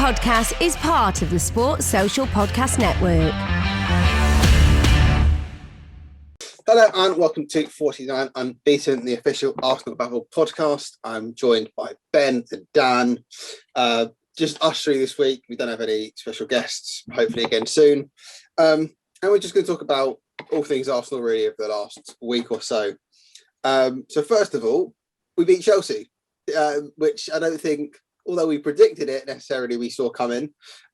podcast is part of the Sports Social Podcast Network. Hello and welcome to 49 Unbeaten, the official ArsenalVavel podcast. I'm joined by Ben and Dan. Just us three this week. We don't have any special guests, hopefully again soon. And we're just going to talk about all things Arsenal really over the last week or so. So first of all, we beat Chelsea, which I don't think, although we predicted it, necessarily we saw coming.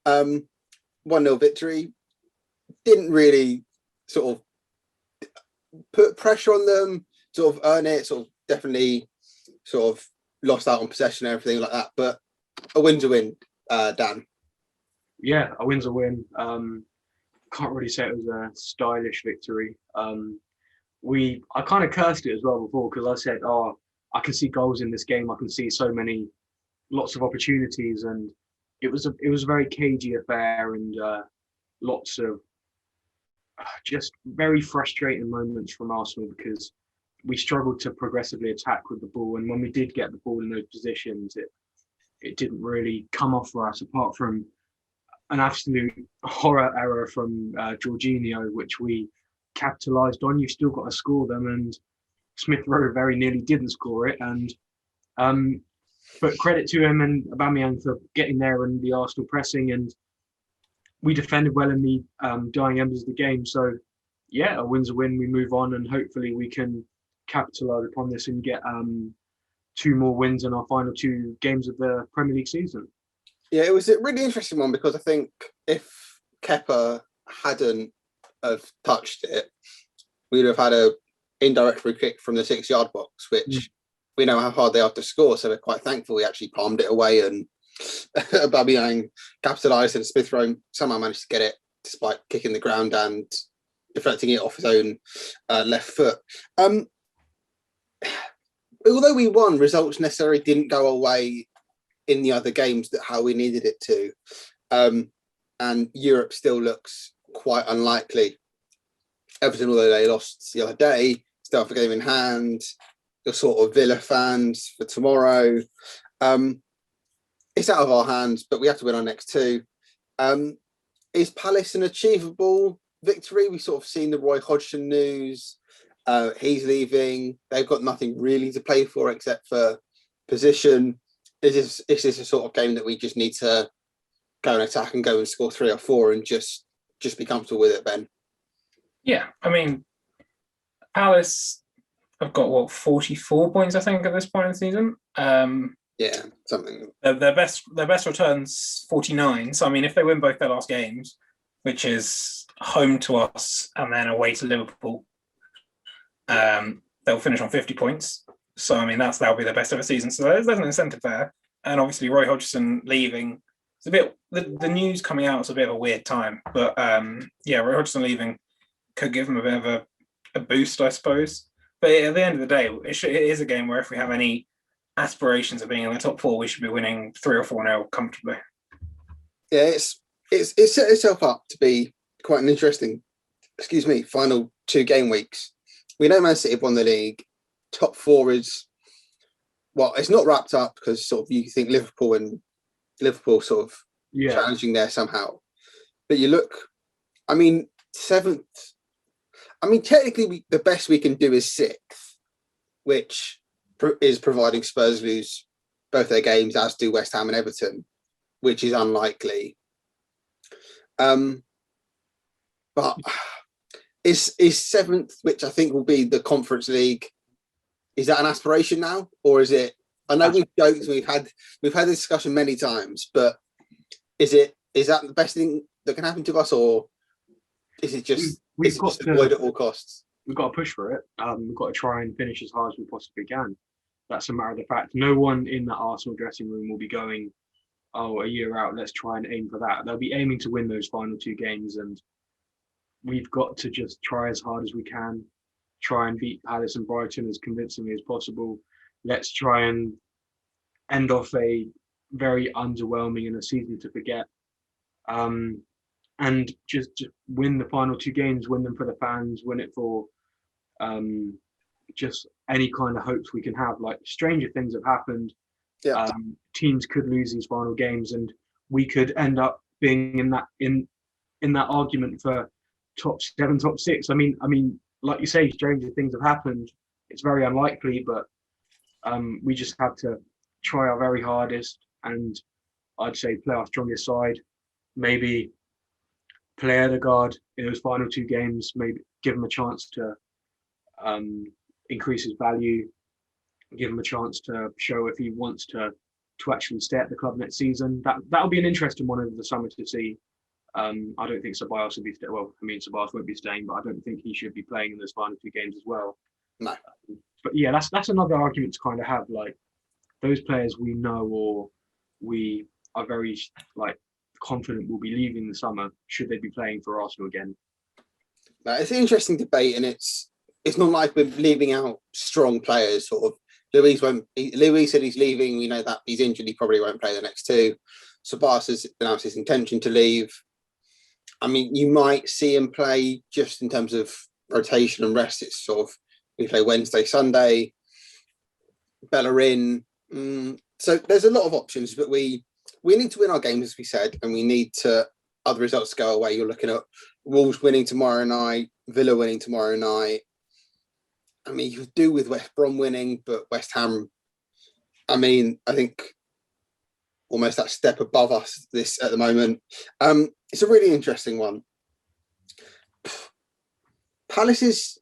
1-0 victory. Didn't really sort of put pressure on them, sort of earn it, sort of definitely sort of lost out on possession and everything like that. But a win's a win, Dan. Yeah, a win's a win. Can't really say it was a stylish victory. I kind of cursed it as well before because I said, I can see goals in this game. I can see lots of opportunities, and it was a very cagey affair, and lots of just very frustrating moments from Arsenal because we struggled to progressively attack with the ball, and when we did get the ball in those positions, it didn't really come off for us, apart from an absolute horror error from Jorginho, which we capitalised on. You've still got to score them, and Smith Rowe very nearly didn't score it, and but credit to him and Aubameyang for getting there and the Arsenal pressing, and we defended well in the dying embers of the game. So, yeah, a win's a win. We move on, and hopefully we can capitalise upon this and get 2 more wins in our final 2 games of the Premier League season. Yeah, it was a really interesting one because I think if Kepa hadn't have touched it, we'd have had a indirect free kick from the 6-yard box, which we know how hard they are to score. So we're quite thankful we actually palmed it away, and Aubameyang capitalised, and Smith Rowe somehow managed to get it despite kicking the ground and deflecting it off his own left foot. Although we won, results necessarily didn't go away in the other games that how we needed it to. And Europe still looks quite unlikely. Everton, although they lost the other day, still have a game in hand. You're sort of Villa fans for tomorrow. It's out of our hands, but we have to win our next 2. Is Palace an achievable victory? We've sort of seen the Roy Hodgson news. He's leaving. They've got nothing really to play for except for position. Is this a sort of game that we just need to go and attack and go and score 3 or 4 and just be comfortable with it, Ben? Yeah, I mean, Palace have got 44 points, I think, at this point in the season. Yeah, something. Their best return's 49. So I mean, if they win both their last games, which is home to us and then away to Liverpool, they'll finish on 50 points. So I mean, that'll be their best ever season. So there's an incentive there. And obviously, Roy Hodgson leaving. It's a bit the news coming out. It's a bit of a weird time, but Roy Hodgson leaving could give them a bit of a boost, I suppose. But at the end of the day, it is a game where if we have any aspirations of being in the top 4, we should be winning 3 or 4-0 comfortably. Yeah, it's set itself up to be quite an interesting, final 2 game weeks. We know Man City have won the league. Top 4 is, well, it's not wrapped up because sort of you think Liverpool sort of challenging there somehow. But you look, I mean, 7th. I mean, technically, the best we can do is 6th, which is providing Spurs lose both their games, as do West Ham and Everton, which is unlikely. But is 7th, which I think will be the Conference League, is that an aspiration now, or is it? I know we've joked, we've had this discussion many times, but is that the best thing that can happen to us, or is it just avoid at all costs? We've got to push for it. We've got to try and finish as hard as we possibly can. That's a matter of the fact. No one in that Arsenal dressing room will be going, a year out, let's try and aim for that. They'll be aiming to win those final 2 games, and we've got to just try as hard as we can, try and beat Palace and Brighton as convincingly as possible. Let's try and end off a very underwhelming and a season to forget. And just win the final 2 games, win them for the fans, win it for just any kind of hopes we can have. Like, stranger things have happened. Yeah. Teams could lose these final games, and we could end up being in that argument for top 7, top 6. I mean, like you say, stranger things have happened. It's very unlikely, but we just have to try our very hardest, and I'd say play our strongest side. Maybe play Odegaard in those final 2 games. Maybe give him a chance to increase his value. Give him a chance to show if he wants to actually stay at the club next season. That'll be an interesting one over the summer to see. I don't think Ceballos will be staying. Well, I mean, Ceballos won't be staying, but I don't think he should be playing in those final 2 games as well. No. But yeah, that's another argument to kind of have. Like, those players we know or we are very confident will be leaving the summer. Should they be playing for Arsenal again? It's an interesting debate, and it's not like we're leaving out strong players. Sort of, Luis said he's leaving. We know that he's injured. He probably won't play the next 2. Ceballos has announced his intention to leave. I mean, you might see him play just in terms of rotation and rest. It's sort of, we play Wednesday, Sunday, Bellerin. So there's a lot of options, but we need to win our games, as we said, and we need to other results to go away. You're looking at Wolves winning tomorrow night, Villa winning tomorrow night. I mean, you could do with West Brom winning, but West Ham, I mean, I think almost that step above us this at the moment. It's a really interesting one. Palace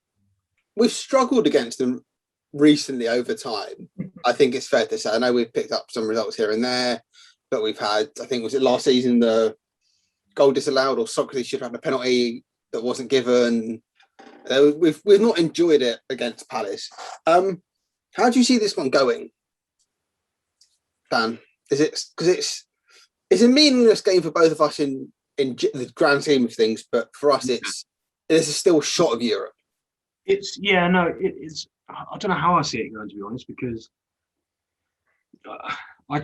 we've struggled against them recently over time. I think it's fair to say. I know we've picked up some results here and there, but we've had, I think, was it last season, the goal disallowed, or Socrates should have had a penalty that wasn't given. We've not enjoyed it against Palace. How do you see this one going, Dan? Is it because it's a meaningless game for both of us in the grand scheme of things, but for us, it's still a shot of Europe. It's I don't know how I see it going, to be honest, because I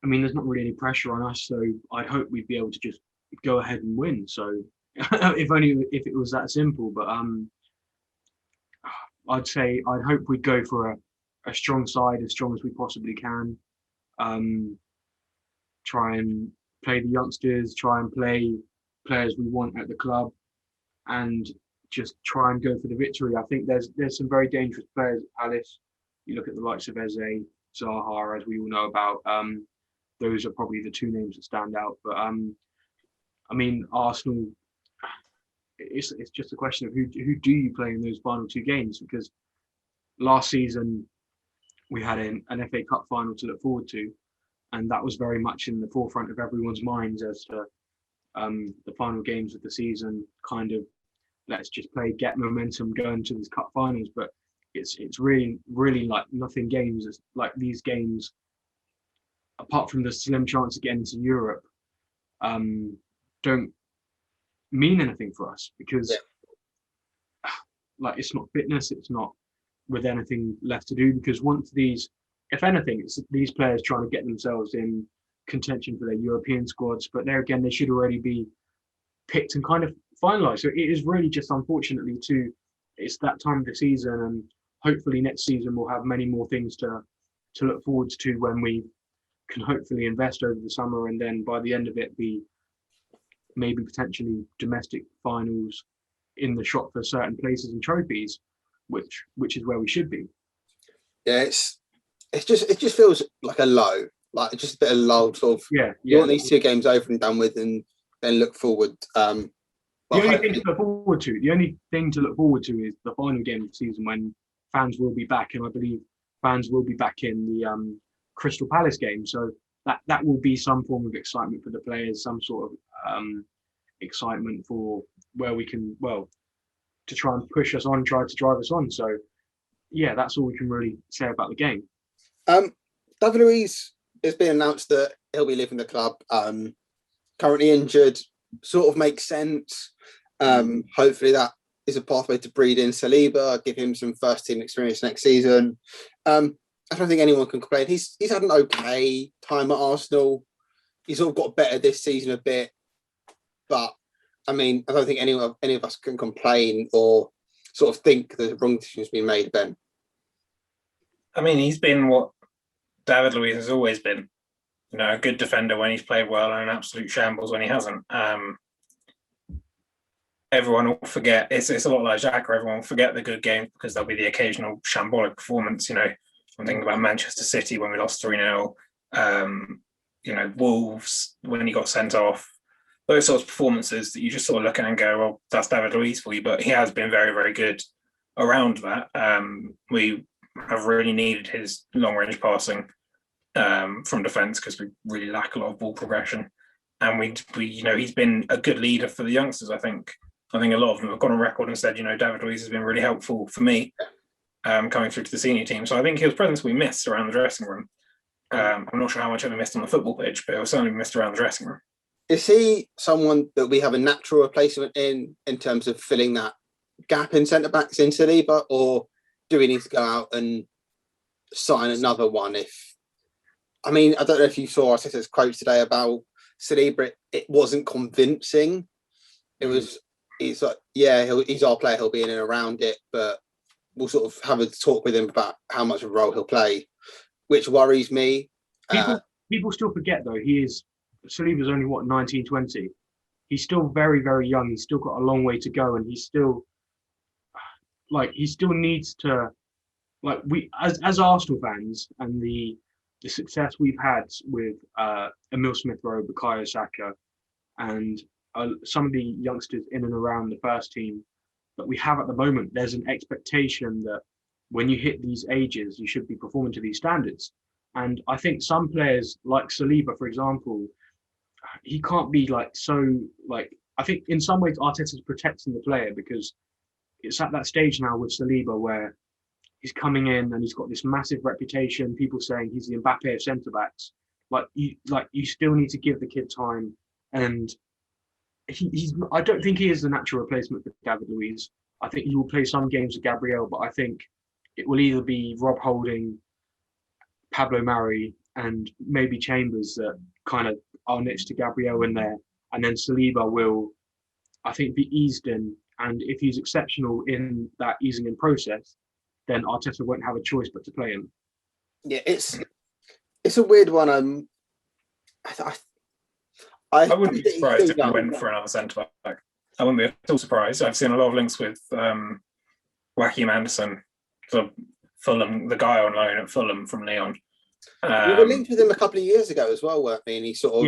mean, there's not really any pressure on us, so I'd hope we'd be able to just go ahead and win. So if it was that simple, but I'd hope we'd go for a strong side, as strong as we possibly can. Try and play the youngsters, try and play players we want at the club, and just try and go for the victory. I think there's some very dangerous players at Palace. You look at the likes of Eze, Zaha, as we all know about. Those are probably the 2 names that stand out. But I mean, Arsenal, it's just a question of who do you play in those final 2 games, because last season we had an FA Cup final to look forward to, and that was very much in the forefront of everyone's minds as to the final games of the season. Kind of, let's just play, get momentum, go into these cup finals. But it's really like nothing games. It's like these games, apart from the slim chance of getting into Europe, don't mean anything for us, because like, it's not fitness, it's not with anything left to do, because once these, if anything, it's these players trying to get themselves in contention for their European squads, but there again, they should already be picked and kind of finalised. So it is really just, unfortunately, it's that time of the season, and hopefully next season we'll have many more things to look forward to, when we can hopefully invest over the summer, and then by the end of it be maybe potentially domestic finals in the shot for certain places and trophies, which is where we should be. Yeah, it just feels like a low, like just a bit of lull, sort of. Yeah. You want these 2 games over and done with, and then look forward. The only thing to look forward to is the final game of the season, when fans will be back, and I believe fans will be back in the Crystal Palace game. So that will be some form of excitement for the players, some sort of excitement for where we can, to try and push us on, try to drive us on. So yeah, that's all we can really say about the game. David Luiz, it's been announced that he'll be leaving the club. Currently injured, sort of makes sense. Hopefully that is a pathway to breed in Saliba, give him some first team experience next season. I don't think anyone can complain. He's had an okay time at Arsenal. He's sort of got better this season a bit, but I mean, I don't think any of us can complain or sort of think the wrong decision's been made, Ben. I mean, he's been what David Luiz has always been. a good defender when he's played well and an absolute shambles when he hasn't. Everyone will forget. It's a lot like Xhaka. Everyone will forget the good games because there'll be the occasional shambolic performance. I'm thinking about Manchester City when we lost 3-0. Wolves when he got sent off. Those sorts of performances that you just sort of look at and go, well, that's David Luiz for you. But he has been very, very good around that. We have really needed his long-range passing from defence because we really lack a lot of ball progression. And we he's been a good leader for the youngsters. I think a lot of them have gone on record and said, David Luiz has been really helpful for me coming through to the senior team. So I think his presence we missed around the dressing room. I'm not sure how much of it missed on the football pitch, but it was certainly missed around the dressing room. Is he someone that we have a natural replacement in terms of filling that gap in centre backs in Saliba, or do we need to go out and sign another one? I don't know if you saw Arteta's quote today about Saliba. It wasn't convincing. He's like, he's our player. He'll be in and around it, but we'll sort of have a talk with him about how much of a role he'll play, which worries me. People still forget though. Saliba's only 19, 20. He's still very, very young. He's still got a long way to go, and he still needs to, we as Arsenal fans and the success we've had with Emil Smith-Rowe, Bukayo Saka, and some of the youngsters in and around the first team that we have at the moment. There's an expectation that when you hit these ages, you should be performing to these standards. And I think some players like Saliba, for example, he can't be I think in some ways Arteta's protecting the player because it's at that stage now with Saliba where he's coming in and he's got this massive reputation. People saying he's the Mbappe of centre backs. You still need to give the kid time, and I don't think he is the natural replacement for David Luiz. I think he will play some games with Gabriel, but I think it will either be Rob Holding, Pablo Mari, and maybe Chambers that kind of are next to Gabriel in there, and then Saliba will, I think, be eased in. And if he's exceptional in that easing in process, then Arteta won't have a choice but to play him. Yeah, it's a weird one. I wouldn't be surprised if he went for another centre back. I wouldn't be at all surprised. I've seen a lot of links with Joachim Anderson, Fulham, the guy on loan at Fulham from Lyon. We were linked with him a couple of years ago as well, weren't we? And he sort of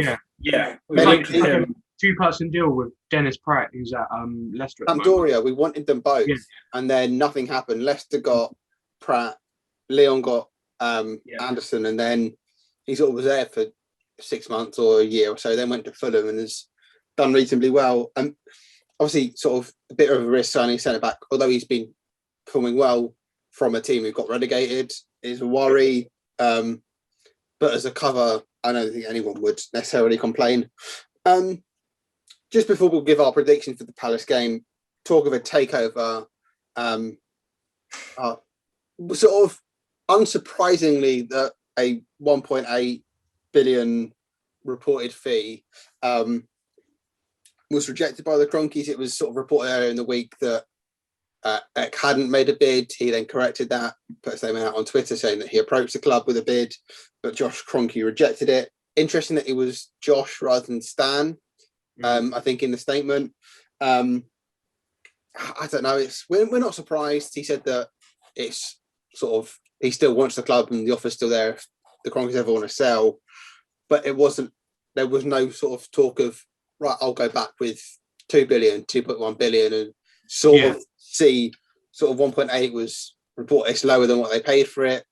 we linked with him. Two-person deal with Dennis Pratt, who's at Leicester. Sampdoria. We wanted them both, and then nothing happened. Leicester got Pratt, Lyon got Anderson, and then he sort of was there for 6 months or a year or so. Then went to Fulham and has done reasonably well. And obviously, sort of a bit of a risk signing centre back, although he's been performing well from a team who got relegated, is a worry. But as a cover, I don't think anyone would necessarily complain. Just before we'll give our prediction for the Palace game, talk of a takeover. Sort of unsurprisingly, that a 1.8 billion reported fee was rejected by the Cronkies. It was sort of reported earlier in the week that Eck hadn't made a bid. He then corrected that, put a statement out on Twitter saying that he approached the club with a bid, but Josh Kroenke rejected it. Interesting that it was Josh rather than Stan. I think in the statement, I don't know. We're not surprised. He said that it's sort of he still wants the club and the offer's still there if the Cronkies ever want to sell. But it wasn't. There was no sort of talk of right. I'll go back with 2 billion, 2.1 billion, and sort of see sort of 1.8 was reported it's lower than what they paid for it.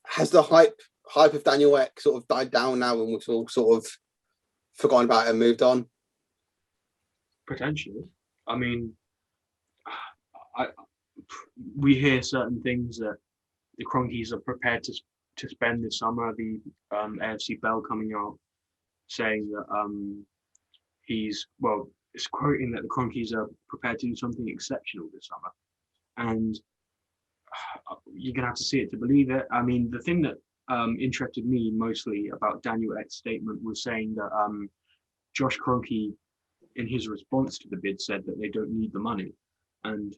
Has the hype of Daniel Ek sort of died down now and we've all sort of forgotten about it and moved on? Potentially. I mean, we hear certain things that the Cronkies are prepared to spend this summer. The AFC Bell coming out saying that it's quoting that the Cronkies are prepared to do something exceptional this summer. And you're going to have to see it to believe it. I mean, the thing that interested me mostly about Daniel Eck's statement was saying that Josh Kroenke, in his response to the bid, said that they don't need the money. And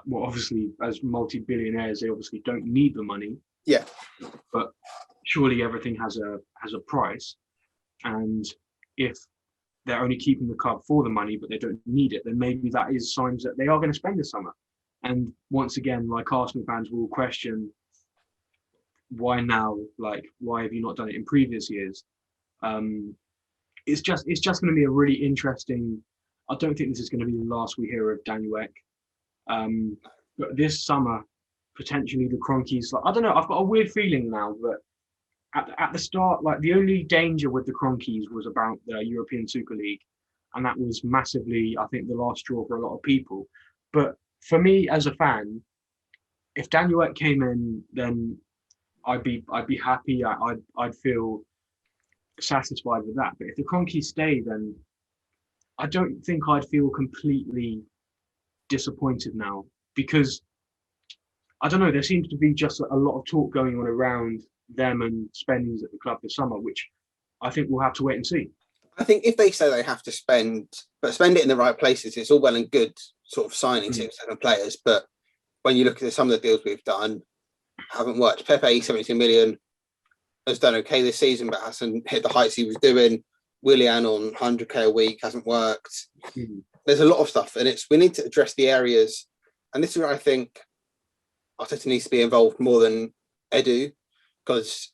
well, obviously, as multi-billionaires, they obviously don't need the money. Yeah. But surely everything has a price, and if they're only keeping the club for the money, but they don't need it, then maybe that is signs that they are going to spend this summer. And once again, like Arsenal fans will question, why now? Like, why have you not done it in previous years? It's just going to be a really interesting. I don't think this is going to be the last we hear of Daniel Ek. But this summer, potentially the Cronkies. Like, I don't know. I've got a weird feeling now, but at the start, like the only danger with the Cronkies was about the European Super League, and that was massively, I think, the last straw for a lot of people. But for me as a fan, if Daniel Ek came in, then I'd be happy. I'd feel satisfied with that. But if the Cronkies stay, then I don't think I'd feel completely disappointed now, because I don't know, there seems to be just a lot of talk going on around them and spendings at the club this summer, which I think we'll have to wait and see. I think if they say they have to spend it in the right places, it's all well and good sort of signing 6-7 players. But when you look at some of the deals we've done, haven't worked. Pepe, 72 million, has done okay this season, but hasn't hit the heights he was doing. Willian on 100k a week hasn't worked. There's a lot of stuff, and we need to address the areas. And this is where I think Arteta needs to be involved more than Edu, because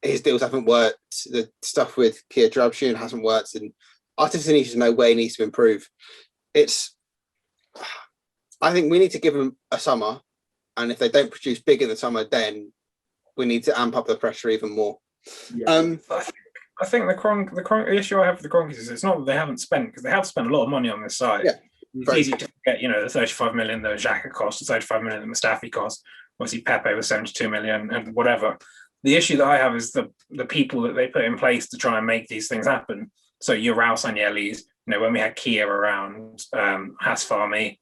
his deals haven't worked. The stuff with Kia Drabshun hasn't worked, and Arteta needs to know where he needs to improve. I think we need to give them a summer, and if they don't produce big in the summer, then we need to amp up the pressure even more. Yeah. I think the issue I have with the Cronkies is it's not that they haven't spent, because they have spent a lot of money on this side. Yeah. It's easy to forget, the 35 million that Xhaka cost, the 35 million that Mustafi cost. Obviously, Pepe was 72 million and whatever. The issue that I have is the people that they put in place to try and make these things happen. So Urao Sanyelis, when we had Kia around, Hasfami,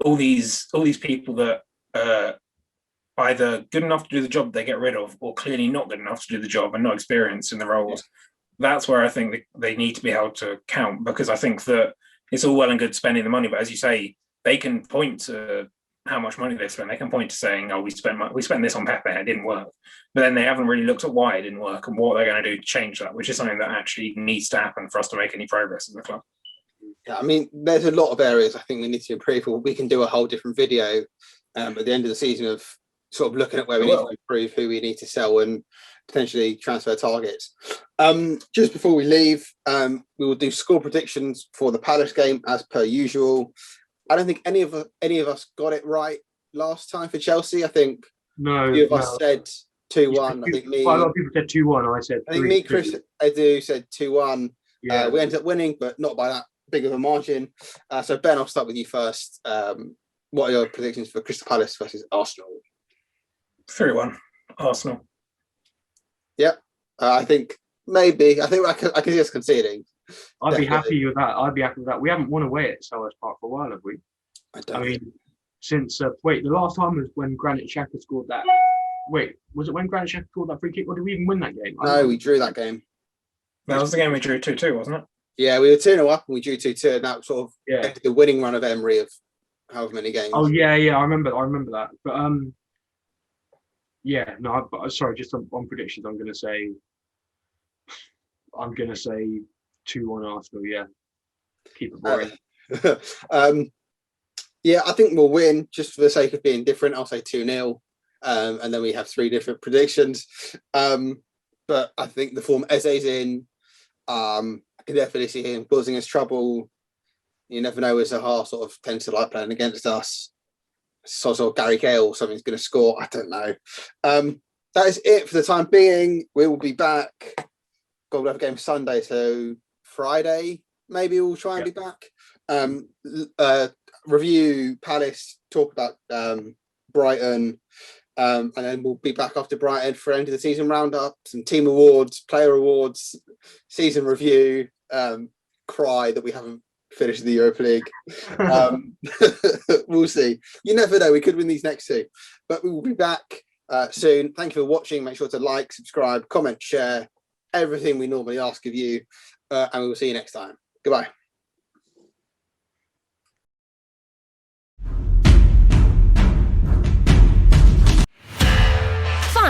all these people that are either good enough to do the job they get rid of, or clearly not good enough to do the job and not experienced in the roles. Yeah. That's where I think they need to be held to account, because I think that it's all well and good spending the money, but as you say, they can point to how much money they spent. They can point to saying, "Oh, we spent this on Pepe, it didn't work," but then they haven't really looked at why it didn't work and what they're going to do to change that, which is something that actually needs to happen for us to make any progress as a club. Yeah, I mean, there's a lot of areas I think we need to improve. We can do a whole different video at the end of the season of sort of looking at where we need to improve, who we need to sell, and potentially transfer targets. Just before we leave, we will do score predictions for the Palace game as per usual. I don't think any of us got it right last time for Chelsea. I think a few of us said 2-1. I think me. Quite a lot of people said 2-1. I said 3-2. I think me, Chris, Edu said 2-1. Yeah. We ended up winning, but not by that big of a margin. So Ben, I'll start with you first. What are your predictions for Crystal Palace versus Arsenal? 3-1 Arsenal. Yeah, I think maybe. I think I can see us conceding. I'd be happy with that. We haven't won away at Selhurst Park for a while, have we? I mean, since the last time was when Granit Xhaka scored that. Wait, was it when Granit Xhaka scored that free kick, or did we even win that game? No, we drew that game. That was the game we drew 2-2, wasn't it? Yeah, we were 2-0 up and we drew 2-2, and that sort of ended the winning run of Emery of however many games. Oh yeah, I remember that. But sorry, just on predictions, I'm gonna say 2-1 Arsenal. Yeah, keep it boring. I think we'll win just for the sake of being different. I'll say 2-0, and then we have 3 different predictions. But I think the form Eze's in, I can definitely see him causing us trouble. You never know, as Zaha sort of tends to like playing against us. So sort of Gary Cahill or something's going to score. I don't know. That is it for the time being. We will be back. We'll have a game Sunday, so Friday maybe we'll try and be back. Review Palace, talk about Brighton, and then we'll be back after Brighton for end of the season roundup, some team awards, player awards, season review, cry that we haven't finished the Europa League. We'll see. You never know, we could win these next 2, but we will be back soon. Thank you for watching. Make sure to like, subscribe, comment, share, everything we normally ask of you, and we will see you next time. Goodbye.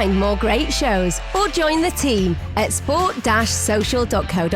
Find more great shows or join the team at sport-social.co.uk.